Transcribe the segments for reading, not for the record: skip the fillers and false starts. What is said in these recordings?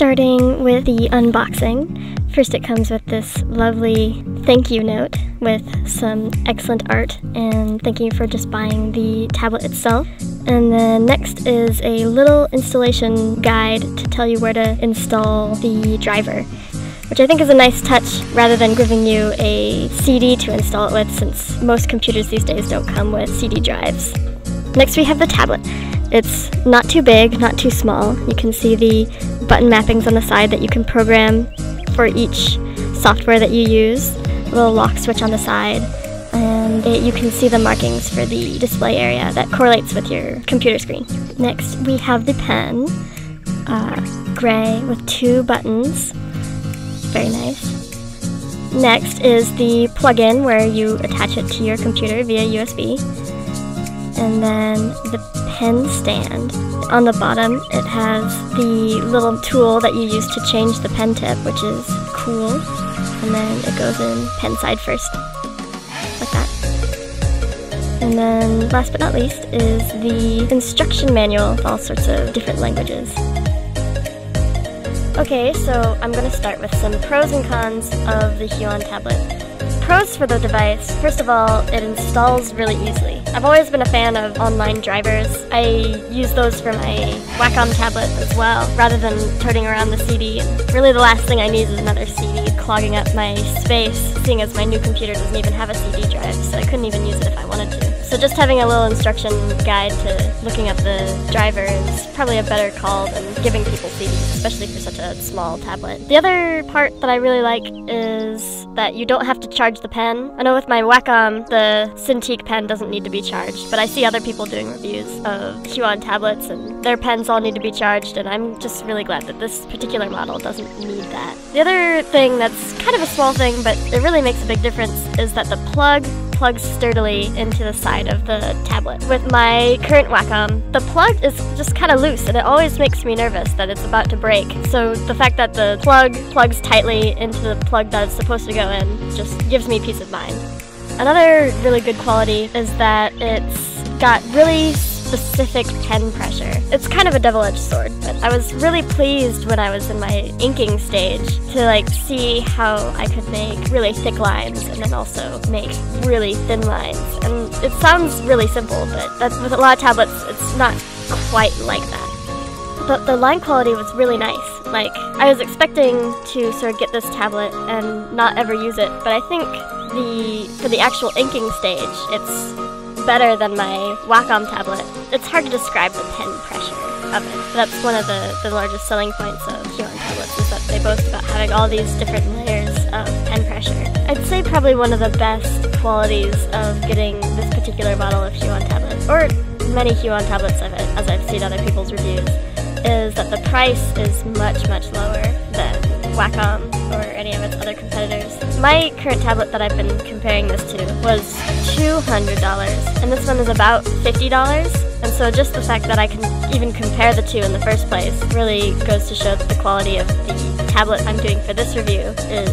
Starting with the unboxing. First it comes with this lovely thank you note with some excellent art and thanking you for just buying the tablet itself. And then next is a little installation guide to tell you where to install the driver, which I think is a nice touch rather than giving you a CD to install it with, since most computers these days don't come with CD drives. Next we have the tablet. It's not too big, not too small. You can see the button mappings on the side that you can program for each software that you use. A little lock switch on the side. And you can see the markings for the display area that correlates with your computer screen. Next we have the pen, gray with 2 buttons. Very nice. Next is the plug-in where you attach it to your computer via USB. And then the pen stand. On the bottom it has the little tool that you use to change the pen tip, which is cool. And then it goes in pen side first, like that. And then last but not least is the instruction manual with all sorts of different languages. Okay, so I'm going to start with some pros and cons of the Huion tablet. Pros for the device: first of all, it installs really easily. I've always been a fan of online drivers. I use those for my Wacom tablet as well, rather than toting around the CD. And really the last thing I need is another CD clogging up my space, seeing as my new computer doesn't even have a CD drive, so I couldn't even use it if I wanted to. So just having a little instruction guide to looking up the driver is probably a better call than giving people CDs, especially for such a small tablet. The other part that I really like is that you don't have to charge the pen. I know with my Wacom, the Cintiq pen doesn't need to be charged, but I see other people doing reviews of Huion tablets and their pens all need to be charged, and I'm just really glad that this particular model doesn't need that. The other thing that's kind of a small thing, but it really makes a big difference, is that the plug plugs sturdily into the side of the tablet. With my current Wacom, the plug is just kind of loose, and it always makes me nervous that it's about to break. So the fact that the plug plugs tightly into the plug that it's supposed to go in just gives me peace of mind. Another really good quality is that it's got really specific pen pressure. It's kind of a double-edged sword, but I was really pleased when I was in my inking stage to see how I could make really thick lines and then also make really thin lines. And it sounds really simple, but with a lot of tablets it's not quite like that. But the line quality was really nice. I was expecting to sort of get this tablet and not ever use it, but I think for the actual inking stage, it's better than my Wacom tablet. It's hard to describe the pen pressure of it. That's one of the largest selling points of Huion tablets, is that they boast about having all these different layers of pen pressure. I'd say probably one of the best qualities of getting this particular model of Huion tablet, or many Huion tablets as I've seen other people's reviews, is that the price is much, much lower than Wacom or any of its other competitors. My current tablet that I've been comparing this to was $200, and this one is about $50. And so just the fact that I can even compare the two in the first place really goes to show that the quality of the tablet I'm doing for this review is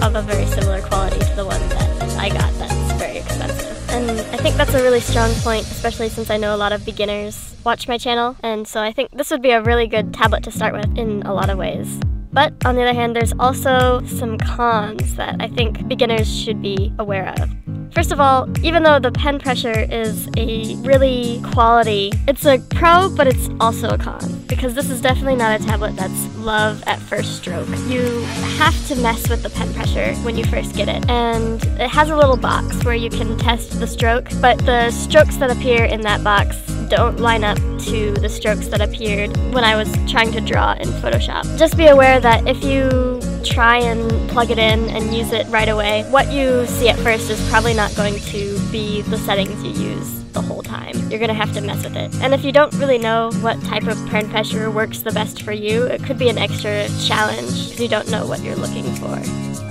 of a very similar quality to the one that I got that's very expensive. And I think that's a really strong point, especially since I know a lot of beginners watch my channel, and so I think this would be a really good tablet to start with in a lot of ways. But on the other hand, there's also some cons that I think beginners should be aware of. First of all, even though the pen pressure is a really quality, it's a pro, but it's also a con, because this is definitely not a tablet that's love at first stroke. You have to mess with the pen pressure when you first get it, and it has a little box where you can test the stroke, but the strokes that appear in that box don't line up to the strokes that appeared when I was trying to draw in Photoshop. Just be aware that if you try and plug it in and use it right away, what you see at first is probably not going to be the settings you use the whole time. You're gonna have to mess with it. And if you don't really know what type of pen pressure works the best for you, it could be an extra challenge because you don't know what you're looking for.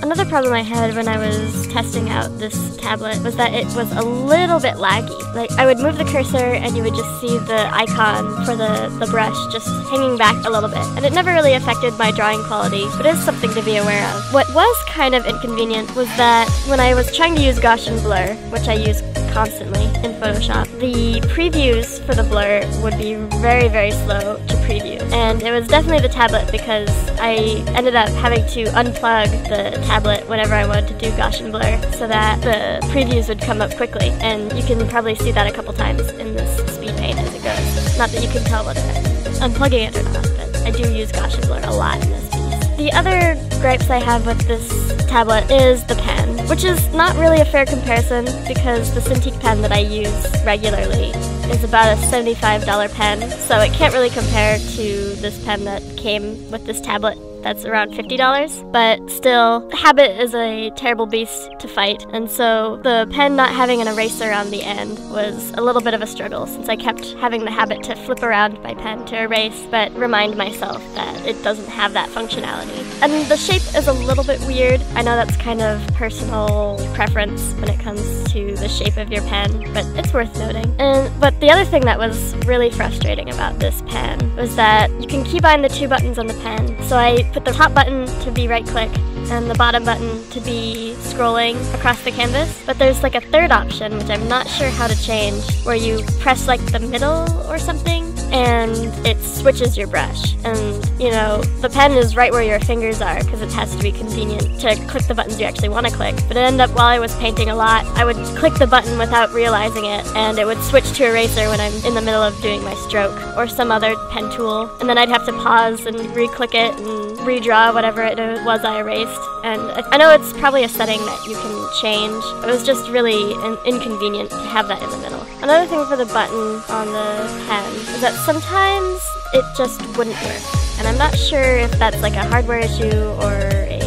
Another problem I had when I was testing out this tablet was that it was a little bit laggy. I would move the cursor and you would just see the icon for the brush just hanging back a little bit. And it never really affected my drawing quality, but it is something to be aware of. What was kind of inconvenient was that when I was trying to use Gaussian blur, which I use constantly in Photoshop, the previews for the blur would be very, very slow to preview. And it was definitely the tablet, because I ended up having to unplug the tablet whenever I wanted to do Gaussian blur so that the previews would come up quickly. And you can probably see that a couple times in this speed paint as it goes. Not that you can tell whether I'm unplugging it or not, but I do use Gaussian blur a lot in this piece. The other gripes I have with this tablet is the pen, which is not really a fair comparison because the Cintiq pen that I use regularly is about a $75 pen, so it can't really compare to this pen that came with this tablet that's around $50, but still, the habit is a terrible beast to fight, and so the pen not having an eraser on the end was a little bit of a struggle, since I kept having the habit to flip around my pen to erase, but remind myself that it doesn't have that functionality. And the shape is a little bit weird. I know that's kind of personal preference when it comes to the shape of your pen, but it's worth noting. But the other thing that was really frustrating about this pen was that you can keybind the two buttons on the pen, so I put the top button to be right click and the bottom button to be scrolling across the canvas, but there's like a third option which I'm not sure how to change, where you press like the middle or something and it switches your brush. And you know, the pen is right where your fingers are because it has to be convenient to click the buttons you actually want to click, but it ended up while I was painting a lot, I would click the button without realizing it and it would switch to eraser when I'm in the middle of doing my stroke or some other pen tool, and then I'd have to pause and re-click it and redraw whatever it was I erased. And I know it's probably a setting that you can change. It was just really inconvenient to have that in the middle. Another thing for the button on the pen is that sometimes it just wouldn't work. And I'm not sure if that's like a hardware issue or a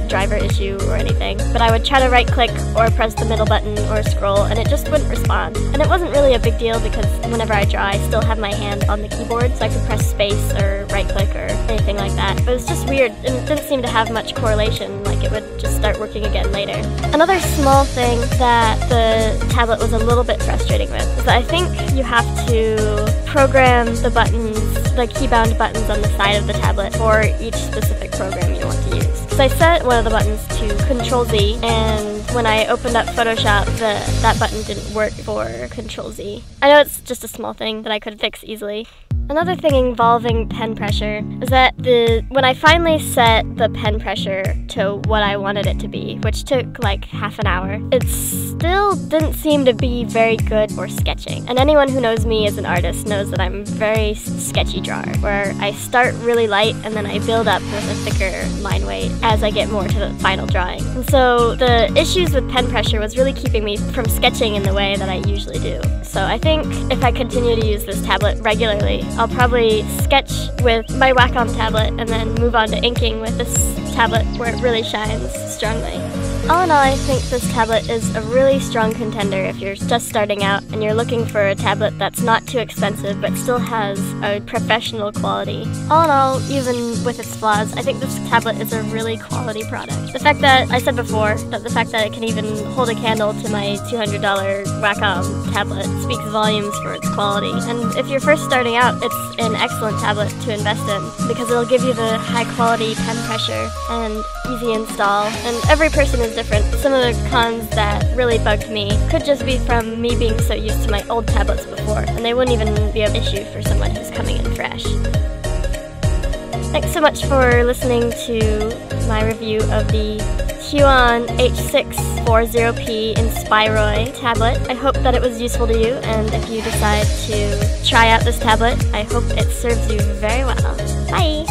driver issue or anything, but I would try to right click or press the middle button or scroll and it just wouldn't respond. And it wasn't really a big deal because whenever I draw I still have my hand on the keyboard, so I could press space or right click or anything like that. But it was just weird and it didn't seem to have much correlation, like it would just start working again later. Another small thing that the tablet was a little bit frustrating with is that I think you have to program the buttons, the keybound buttons on the side of the tablet for each specific program you want to use. So I set one of the buttons to Control-Z, and when I opened up Photoshop, that button didn't work for Control-Z. I know it's just a small thing that I could fix easily. Another thing involving pen pressure is that when I finally set the pen pressure to what I wanted it to be, which took like half an hour, it still didn't seem to be very good for sketching. And anyone who knows me as an artist knows that I'm a very sketchy drawer, where I start really light and then I build up with a thicker line weight as I get more to the final drawing. And so the issues with pen pressure was really keeping me from sketching in the way that I usually do. So I think if I continue to use this tablet regularly, I'll probably sketch with my Wacom tablet and then move on to inking with this tablet where it really shines strongly. All in all, I think this tablet is a really strong contender if you're just starting out and you're looking for a tablet that's not too expensive but still has a professional quality. All in all, even with its flaws, I think this tablet is a really quality product. The fact that, I said before, that the fact that it can even hold a candle to my $200 Wacom tablet speaks volumes for its quality. And if you're first starting out, it's an excellent tablet to invest in because it'll give you the high quality pen pressure and easy install. And every person is different. Some of the cons that really bugged me could just be from me being so used to my old tablets before, and they wouldn't even be an issue for someone who's coming in fresh. Thanks so much for listening to my review of the Huion H640p Inspiroy tablet. I hope that it was useful to you, and if you decide to try out this tablet, I hope it serves you very well. Bye!